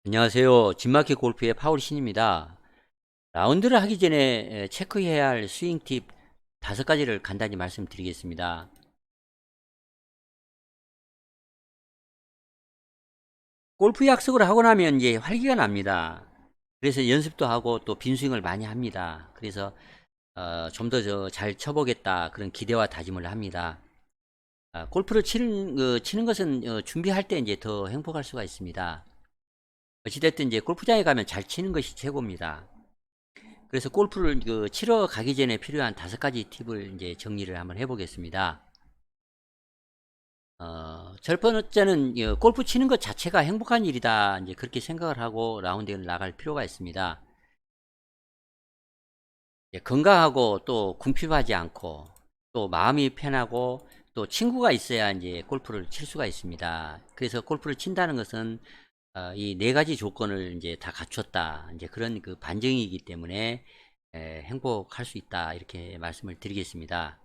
안녕하세요. 진마켓 골프의 파울신입니다. 라운드를 하기 전에 체크해야 할 스윙 팁 5가지를 간단히 말씀드리겠습니다. 골프 약속을 하고 나면 이제 활기가 납니다. 그래서 연습도 하고 또 빈스윙을 많이 합니다. 그래서 좀 더 잘 쳐보겠다 그런 기대와 다짐을 합니다. 골프를 치는 것은 준비할 때 이제 더 행복할 수가 있습니다. 어찌됐든 이제 골프장에 가면 잘 치는 것이 최고입니다. 그래서 골프를 치러 가기 전에 필요한 5가지 팁을 이제 정리를 한번 해보겠습니다. 첫 번째는 골프 치는 것 자체가 행복한 일이다. 이제 그렇게 생각을 하고 라운드에 나갈 필요가 있습니다. 건강하고 또 궁핍하지 않고 또 마음이 편하고 또 친구가 있어야 이제 골프를 칠 수가 있습니다. 그래서 골프를 친다는 것은 이 4가지 조건을 이제 다 갖췄다. 이제 그런 그 반증이기 때문에 행복할 수 있다. 이렇게 말씀을 드리겠습니다.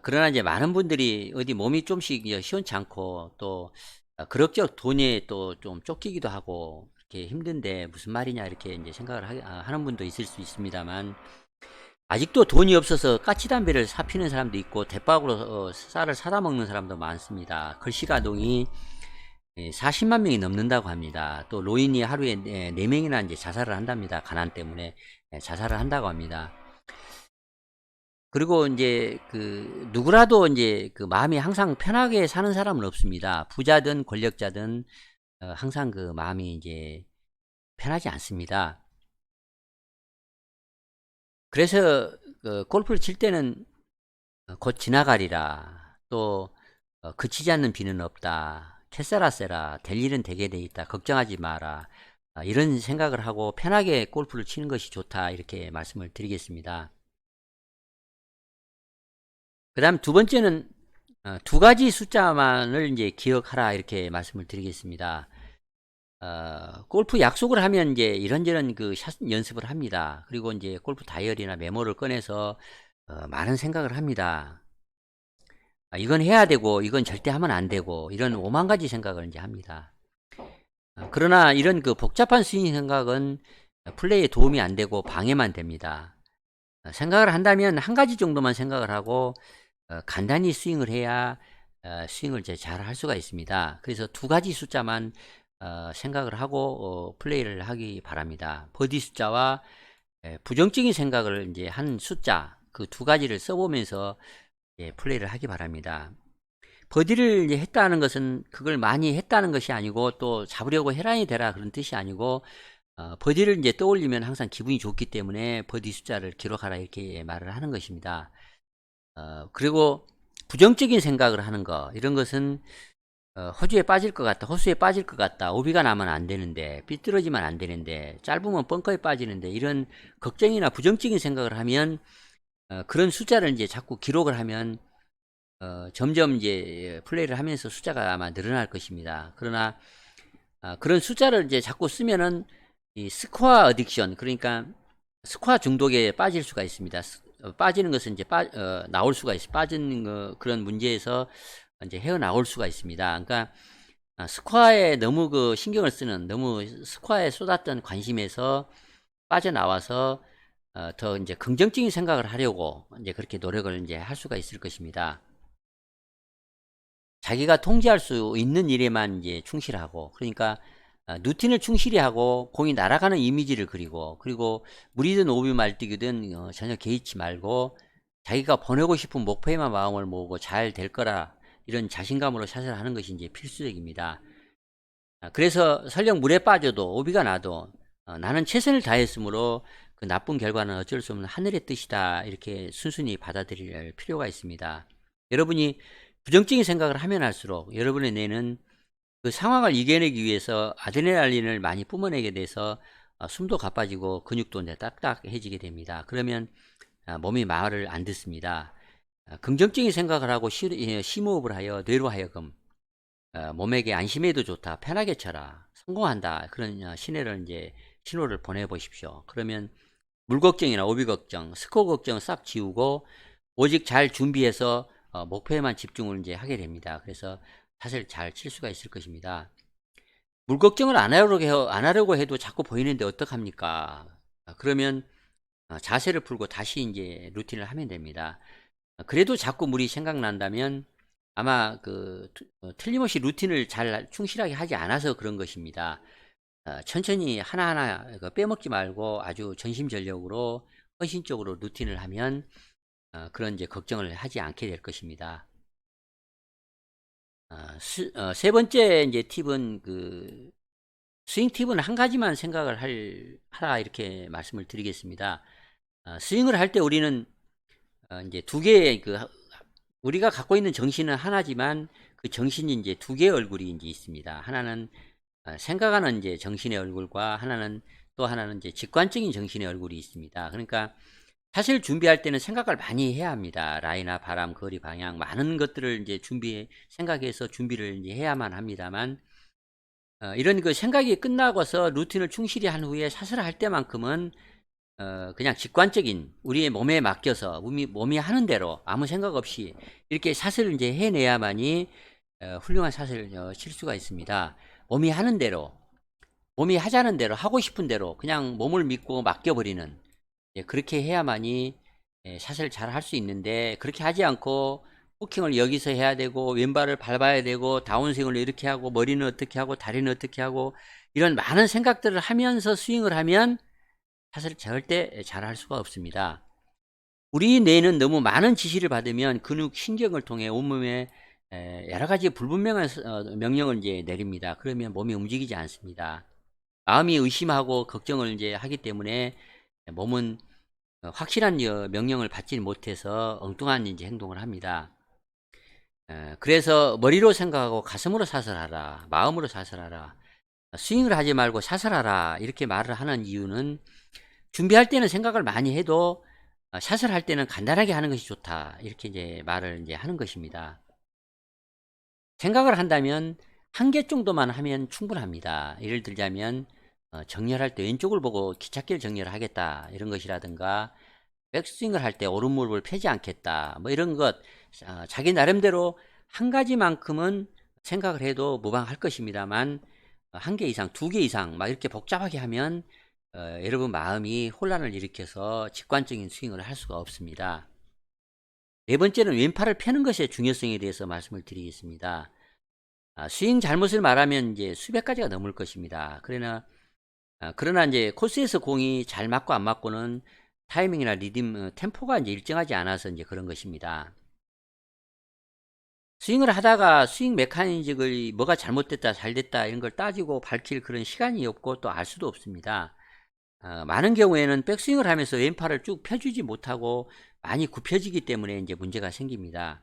그러나 이제 많은 분들이 어디 몸이 좀씩 시원치 않고 또 그럭저럭 돈에 또 좀 쫓기기도 하고 이렇게 힘든데 무슨 말이냐 이렇게 이제 생각을 하는 분도 있을 수 있습니다만, 아직도 돈이 없어서 까치담배를 사 피는 사람도 있고 대박으로 쌀을 사다 먹는 사람도 많습니다. 글씨가동이 40만 명이 넘는다고 합니다. 또 노인이 하루에 4명이나 이제 자살을 한답니다. 가난 때문에 자살을 한다고 합니다. 그리고 이제 누구라도 이제 마음이 항상 편하게 사는 사람은 없습니다. 부자든 권력자든 항상 마음이 이제 편하지 않습니다. 그래서 골프를 칠 때는 곧 지나가리라, 또 그치지 않는 비는 없다, 캐세라세라, 될 일은 되게 돼 있다, 걱정하지 마라, 이런 생각을 하고 편하게 골프를 치는 것이 좋다, 이렇게 말씀을 드리겠습니다. 그 다음 2번째는 2가지 숫자만을 이제 기억하라, 이렇게 말씀을 드리겠습니다. 골프 약속을 하면 이제 이런저런 샷 연습을 합니다. 그리고 이제 골프 다이어리나 메모를 꺼내서 많은 생각을 합니다. 이건 해야 되고 이건 절대 하면 안 되고 이런 5만 가지 생각을 이제 합니다. 그러나 이런 복잡한 스윙 생각은 플레이에 도움이 안 되고 방해만 됩니다. 생각을 한다면 한 가지 정도만 생각을 하고 간단히 스윙을 해야 스윙을 잘 할 수가 있습니다. 그래서 2가지 숫자만 생각을 하고 플레이를 하기 바랍니다. 버디 숫자와 부정적인 생각을 이제 한 숫자, 그 2가지를 써보면서 플레이를 하기 바랍니다. 버디를 이제 했다는 것은 그걸 많이 했다는 것이 아니고 또 잡으려고 해란이 되라 그런 뜻이 아니고, 버디를 이제 떠올리면 항상 기분이 좋기 때문에 버디 숫자를 기록하라 이렇게 말을 하는 것입니다. 그리고 부정적인 생각을 하는 거, 이런 것은 호주에 빠질 것 같다, 호수에 빠질 것 같다, 오비가 나면 안 되는데, 삐뚤어지면 안 되는데, 짧으면 벙커에 빠지는데, 이런 걱정이나 부정적인 생각을 하면 그런 숫자를 이제 자꾸 기록을 하면 점점 이제 플레이를 하면서 숫자가 아마 늘어날 것입니다. 그러나 그런 숫자를 이제 자꾸 쓰면은 이 스코어 어딕션, 그러니까 스코어 중독에 빠질 수가 있습니다. 빠지는 것은 이제 나올 수가 있어, 빠지는 그런 문제에서 이제 헤어나올 수가 있습니다. 그러니까 스코어에 너무 신경을 쓰는, 너무 스코어에 쏟았던 관심에서 빠져나와서 더 이제 긍정적인 생각을 하려고 이제 그렇게 노력을 이제 할 수가 있을 것입니다. 자기가 통제할 수 있는 일에만 이제 충실하고, 그러니까 루틴을 충실히 하고 공이 날아가는 이미지를 그리고, 그리고 물이든 오비 말뛰기든 전혀 개의치 말고 자기가 보내고 싶은 목표에만 마음을 모으고 잘 될 거라, 이런 자신감으로 샷을 하는 것이 이제 필수적입니다. 그래서 설령 물에 빠져도 오비가 나도 나는 최선을 다했으므로 그 나쁜 결과는 어쩔 수 없는 하늘의 뜻이다, 이렇게 순순히 받아들일 필요가 있습니다. 여러분이 부정적인 생각을 하면 할수록 여러분의 뇌는 그 상황을 이겨내기 위해서 아드레날린을 많이 뿜어내게 돼서 숨도 가빠지고 근육도 이제 딱딱해지게 됩니다. 그러면 몸이 말을 안 듣습니다. 긍정적인 생각을 하고 심호흡을 하여 뇌로 하여금 몸에게 안심해도 좋다, 편하게 쳐라, 성공한다, 그런 신호를 보내보십시오. 그러면 물 걱정이나 오비 걱정, 스코어 걱정 싹 지우고 오직 잘 준비해서 목표에만 집중을 이제 하게 됩니다. 그래서 샷을 잘 칠 수가 있을 것입니다. 물 걱정을 안 하려고 해도 자꾸 보이는데 어떡합니까? 그러면 자세를 풀고 다시 이제 루틴을 하면 됩니다. 그래도 자꾸 물이 생각난다면 아마 틀림없이 루틴을 잘 충실하게 하지 않아서 그런 것입니다. 천천히 하나하나 빼먹지 말고 아주 전심전력으로 헌신적으로 루틴을 하면 그런 이제 걱정을 하지 않게 될 것입니다. 세 번째 이제 팁은 스윙 팁은 한 가지만 생각을 하라 이렇게 말씀을 드리겠습니다. 스윙을 할 때 우리는 이제 두 개의 우리가 갖고 있는 정신은 하나지만 그 정신이 이제 두 개의 얼굴이 이제 있습니다. 하나는 생각하는 이제 정신의 얼굴과 또 하나는 이제 직관적인 정신의 얼굴이 있습니다. 그러니까 사실 준비할 때는 생각을 많이 해야 합니다. 라이나 바람, 거리, 방향 많은 것들을 이제 생각해서 준비를 이제 해야만 합니다만 이런 생각이 끝나고서 루틴을 충실히 한 후에 샷을 할 때만큼은 그냥 직관적인 우리의 몸에 맡겨서 몸이 하는 대로 아무 생각 없이 이렇게 샷을 이제 해내야만이 훌륭한 샷을 칠 수가 있습니다. 몸이 하는 대로, 몸이 하자는 대로, 하고 싶은 대로 그냥 몸을 믿고 맡겨버리는 그렇게 해야만이 샷을 잘 할 수 있는데 그렇게 하지 않고 후킹을 여기서 해야 되고 왼발을 밟아야 되고 다운스윙을 이렇게 하고 머리는 어떻게 하고 다리는 어떻게 하고 이런 많은 생각들을 하면서 스윙을 하면 샷을 절대 잘 할 수가 없습니다. 우리 뇌는 너무 많은 지시를 받으면 근육 신경을 통해 온몸에 여러 가지 불분명한 명령을 이제 내립니다. 그러면 몸이 움직이지 않습니다. 마음이 의심하고 걱정을 이제 하기 때문에 몸은 확실한 명령을 받지 못해서 엉뚱한 이제 행동을 합니다. 그래서 머리로 생각하고 가슴으로 샷을 하라, 마음으로 샷을 하라, 스윙을 하지 말고 샷을 하라 이렇게 말을 하는 이유는 준비할 때는 생각을 많이 해도 샷을 할 때는 간단하게 하는 것이 좋다 이렇게 이제 말을 이제 하는 것입니다. 생각을 한다면 한 개 정도만 하면 충분합니다. 예를 들자면 정렬할 때 왼쪽을 보고 기찻길 정렬을 하겠다 이런 것이라든가 백스윙을 할 때 오른무릎을 펴지 않겠다 뭐 이런 것 자기 나름대로 한 가지만큼은 생각을 해도 무방할 것입니다만 한 개 이상, 두 개 이상 막 이렇게 복잡하게 하면 여러분 마음이 혼란을 일으켜서 직관적인 스윙을 할 수가 없습니다. 네 번째는 왼팔을 펴는 것의 중요성에 대해서 말씀을 드리겠습니다. 스윙 잘못을 말하면 이제 수백 가지가 넘을 것입니다. 그러나 이제 코스에서 공이 잘 맞고 안 맞고는 타이밍이나 리듬, 템포가 이제 일정하지 않아서 이제 그런 것입니다. 스윙을 하다가 스윙 메커니즘을 뭐가 잘못됐다, 잘됐다 이런 걸 따지고 밝힐 그런 시간이 없고 또 알 수도 없습니다. 많은 경우에는 백스윙을 하면서 왼팔을 쭉 펴주지 못하고 많이 굽혀지기 때문에 이제 문제가 생깁니다.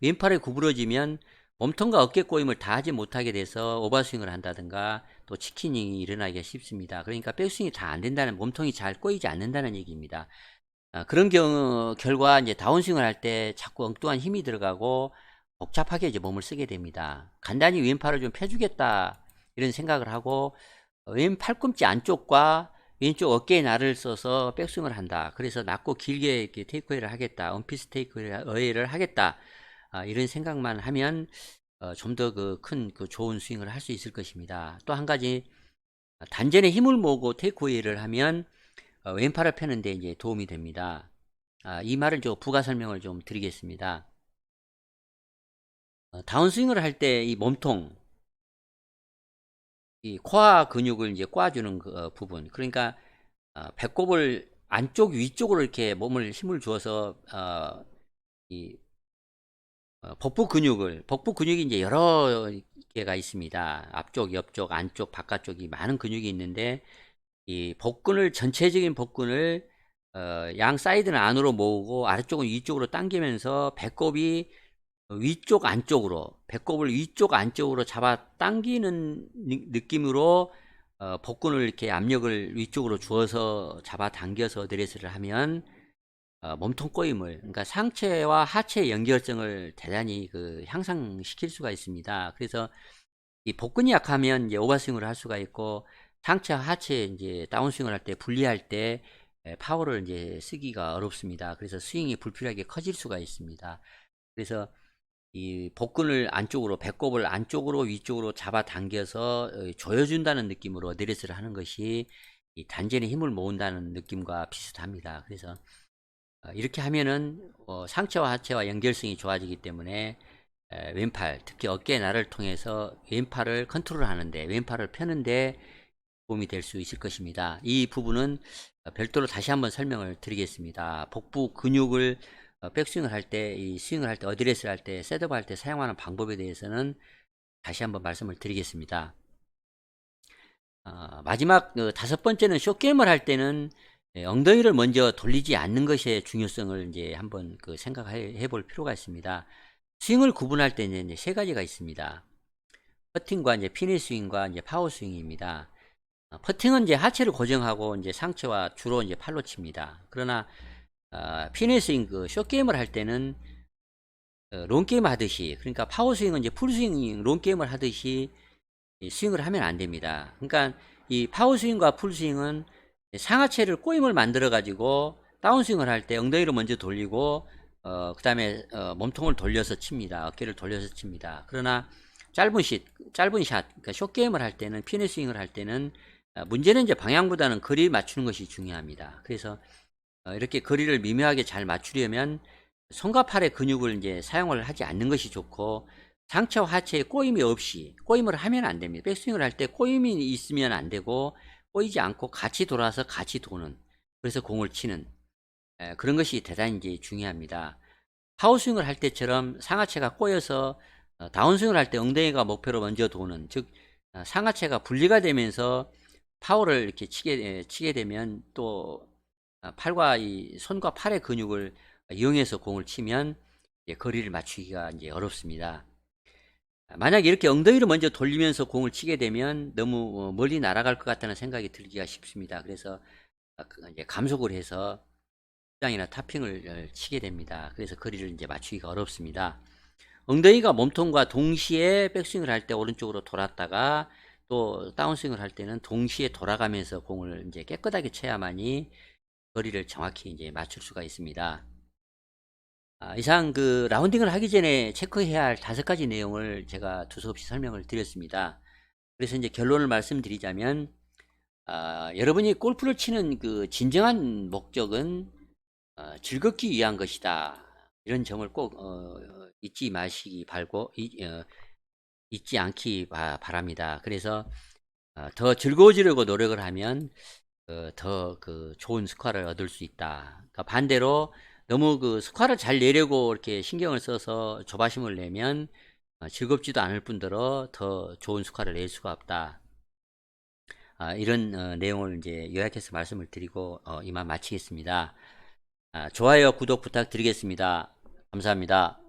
왼팔이 구부러지면 몸통과 어깨 꼬임을 다 하지 못하게 돼서 오버스윙을 한다든가 또 치킨이 일어나기가 쉽습니다. 그러니까 백스윙이 다 안 된다는, 몸통이 잘 꼬이지 않는다는 얘기입니다. 그런 결과 이제 다운스윙을 할 때 자꾸 엉뚱한 힘이 들어가고 복잡하게 이제 몸을 쓰게 됩니다. 간단히 왼팔을 좀 펴주겠다 이런 생각을 하고 왼 팔꿈치 안쪽과 왼쪽 어깨에 날을 써서 백스윙을 한다. 그래서 낮고 길게 이렇게 테이크어웨이를 하겠다. 원피스 테이크어웨이를 하겠다. 이런 생각만 하면 좀 더 큰 좋은 스윙을 할 수 있을 것입니다. 또 한 가지 단전에 힘을 모으고 테이크어웨이를 하면 왼팔을 펴는데 이제 도움이 됩니다. 이 말을 좀 부가 설명을 좀 드리겠습니다. 다운스윙을 할 때 이 몸통, 이 코어 근육을 이제 꽈주는 부분, 그러니까 배꼽을 안쪽 위쪽으로 이렇게 몸을 힘을 주어서 이 복부 근육이 이제 여러 개가 있습니다. 앞쪽, 옆쪽, 안쪽, 바깥쪽이 많은 근육이 있는데 이 전체적인 복근을 양 사이드는 안으로 모으고 아래쪽은 위쪽으로 당기면서 배꼽을 위쪽 안쪽으로 잡아 당기는 느낌으로 복근을 이렇게 압력을 위쪽으로 주어서 잡아 당겨서 드레스를 하면 몸통 꼬임을, 그러니까 상체와 하체의 연결성을 대단히 향상시킬 수가 있습니다. 그래서 이 복근이 약하면 이제 오버스윙을 할 수가 있고 상체와 하체 이제 다운스윙을 할 때 분리할 때 파워를 이제 쓰기가 어렵습니다. 그래서 스윙이 불필요하게 커질 수가 있습니다. 그래서 이 복근을 안쪽으로, 배꼽을 안쪽으로 위쪽으로 잡아당겨서 조여준다는 느낌으로 어드레스를 하는 것이 이 단전에 힘을 모은다는 느낌과 비슷합니다. 그래서 이렇게 하면은 상체와 하체와 연결성이 좋아지기 때문에 왼팔, 특히 어깨 날을 통해서 왼팔을 컨트롤하는데, 왼팔을 펴는데 도움이 될 수 있을 것입니다. 이 부분은 별도로 다시 한번 설명을 드리겠습니다. 복부 근육을 백스윙을 할 때, 이 스윙을 할 때, 어드레스를 할 때, 셋업 할 때 사용하는 방법에 대해서는 다시 한번 말씀을 드리겠습니다. 마지막 다섯 번째는 숏게임을 할 때는 엉덩이를 먼저 돌리지 않는 것의 중요성을 이제 한번 생각해 볼 필요가 있습니다. 스윙을 구분할 때는 이제 세 가지가 있습니다. 퍼팅과 이제 피니 스윙과 이제 파워 스윙입니다. 퍼팅은 이제 하체를 고정하고 이제 상체와 주로 이제 팔로 칩니다. 그러나 피니 스윙 숏 게임을 할 때는 롱 게임 하듯이, 그러니까 파워 스윙은 이제 풀 스윙 롱 게임을 하듯이 스윙을 하면 안 됩니다. 그러니까 이 파워 스윙과 풀 스윙은 상하체를 꼬임을 만들어 가지고 다운 스윙을 할 때 엉덩이를 먼저 돌리고 그 다음에 몸통을 돌려서 칩니다. 어깨를 돌려서 칩니다. 그러나 짧은 샷, 그러니까 숏 게임을 할 때는, 피니 스윙을 할 때는 문제는 이제 방향보다는 거리 맞추는 것이 중요합니다. 그래서 이렇게 거리를 미묘하게 잘 맞추려면 손과 팔의 근육을 이제 사용을 하지 않는 것이 좋고, 상체와 하체에 꼬임이 없이, 꼬임을 하면 안 됩니다. 백스윙을 할 때 꼬임이 있으면 안 되고, 꼬이지 않고 같이 돌아서 같이 도는, 그래서 공을 치는 그런 것이 대단히 이제 중요합니다. 파워스윙을 할 때처럼 상하체가 꼬여서 다운스윙을 할 때 엉덩이가 목표로 먼저 도는, 즉 상하체가 분리가 되면서 파워를 이렇게 치게 되면 또 팔과 이 손과 팔의 근육을 이용해서 공을 치면 거리를 맞추기가 이제 어렵습니다. 만약 이렇게 엉덩이를 먼저 돌리면서 공을 치게 되면 너무 멀리 날아갈 것 같다는 생각이 들기가 쉽습니다. 그래서 이제 감속을 해서 장이나 타핑을 치게 됩니다. 그래서 거리를 이제 맞추기가 어렵습니다. 엉덩이가 몸통과 동시에 백스윙을 할 때 오른쪽으로 돌았다가 또 다운스윙을 할 때는 동시에 돌아가면서 공을 이제 깨끗하게 쳐야만이 거리를 정확히 이제 맞출 수가 있습니다. 이상 라운딩을 하기 전에 체크해야 할 다섯 가지 내용을 제가 두서없이 설명을 드렸습니다. 그래서 이제 결론을 말씀드리자면, 여러분이 골프를 치는 진정한 목적은 즐겁기 위한 것이다. 이런 점을 꼭 잊지 마시기 바라고, 잊지 않기 바랍니다. 그래서 더 즐거워지려고 노력을 하면 더 좋은 스코어를 얻을 수 있다. 그러니까 반대로 너무 스코어를 잘 내려고 이렇게 신경을 써서 조바심을 내면 즐겁지도 않을 뿐더러 더 좋은 스코어를 낼 수가 없다. 이런 내용을 이제 요약해서 말씀을 드리고 이만 마치겠습니다. 좋아요, 구독 부탁드리겠습니다. 감사합니다.